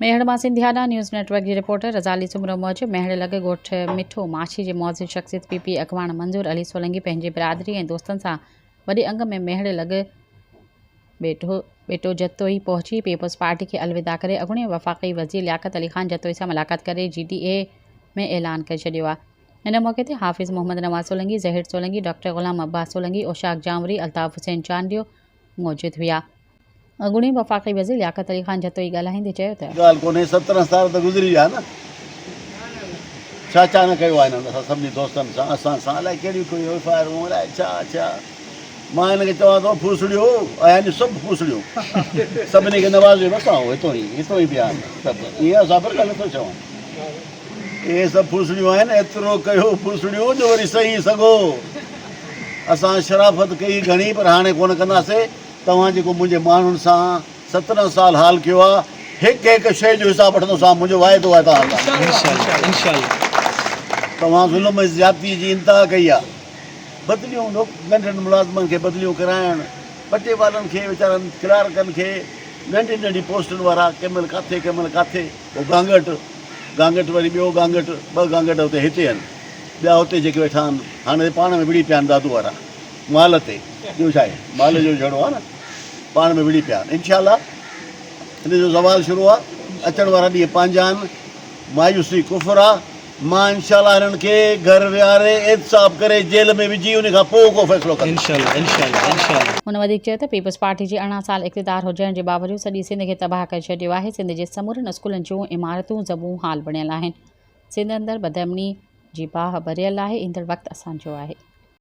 मेहड़ मां सिंधियाना news network की reporter रज़ाली Soomro मूजिबि मेहड़ लॻ ॻोठ मिठो माछी जे मौज़ शख़्सियत पीपी अॻवान मंज़ूर अली सोलंकी पंहिंजे बिरादरी ऐं दोस्तनि सां वॾे अंग में मेहड़ लॻ बेटो जतोई पहुची पीपल्स पार्टी खे अलविदा करे अॻूणे वफ़ाक़ी वज़ीर लियाक़त अली ख़ान जतोई सां मुलाक़ात करे GDA में ऐलान करे छॾियो आहे। हिन मौक़े ते हाफ़िज़ मोहम्मद नवाज़ सोलंकी, ज़हीर सोलंकी, डॉक्टर ग़ुलाम अब्बास सोलंकी, ओशाक जामरी, अल्ताफ़ हुसैन चांडियो मौजूदु हुआ। अॻूणे वफ़ाक़ी वज़ीर लियाक़त अली ख़ान जतोई ॻाल्हाईंदे चयो त ॻाल्हि कोन्हे, 17 साल त गुज़री विया न, छा न कयो आहे हिननि असां सभिनी दोस्तनि सां असां सां अलाए कहिड़ियूं कहिड़ियूं एफआईआर अलाए छा मां हिनखे चवां थो फूसड़ियो आहिनि सभु फूसड़ियूं सभिनी खे नवाज़ियो नथा हितो ई पिया आहिनि सभु, ईअं असां पर ॻाल्हि नथो चवां, इहे सभु फूसड़ियूं आहिनि। एतिरो कयो फूसड़ियूं जो वरी सही सघो। असां शराफ़त कई घणी पर हाणे कोन कंदासीं। तव्हां जेको मुंहिंजे माण्हुनि सां 17 साल हाल कयो आहे, हिकु हिकु शइ जो हिसाबु वठंदोसां, मुंहिंजो वाइदो आहे तव्हां सां। तव्हां ज़ुल्म ज़्यादती जी इंतिहा कई आहे, बदिलियूं नंढनि मुलाज़िमनि खे बदिलियूं कराइणु, पटे वारनि खे वीचारनि क्लार्कनि खे नंढी नंढी पोस्टुनि वारा कंहिंमहिल किथे पोइ गांगट वरी ॿियो गांगट, 2 गांगट हुते हिते आहिनि, ॿिया हुते जेके वेठा आहिनि हाणे पाण में विड़ी पिया आहिनि दादू वारा माल ते, ॿियो छा आहे माल जो जहिड़ो आहे न, पाण में विड़ी पिया आहिनि। इनशाला हिन जो ज़वालु शुरू आहे, अचण वारा ॾींहं पंहिंजा आहिनि, मायूसी कुफ़र आहे। मां इनशाला हिननि खे घर विहारे एहतिसाब करे जेल में विझी उन खां पोइ को फ़ैसिलो कंदुमि इंशाल्लाह। हुन वधीक चयो त पीपल्स पार्टी जी 18 साल इक़्तिदार हुजण जे बावजूदि सॼी सिंध खे तबाह करे छॾियो आहे। सिंध जे समूरनि स्कूलनि जूं इमारतूं ज़बूं हाल बणियल आहिनि। सिंध अंदरि बदअमनी जी बाह भरियल आहे। ईंदड़ वक़्तु असांजो आहे।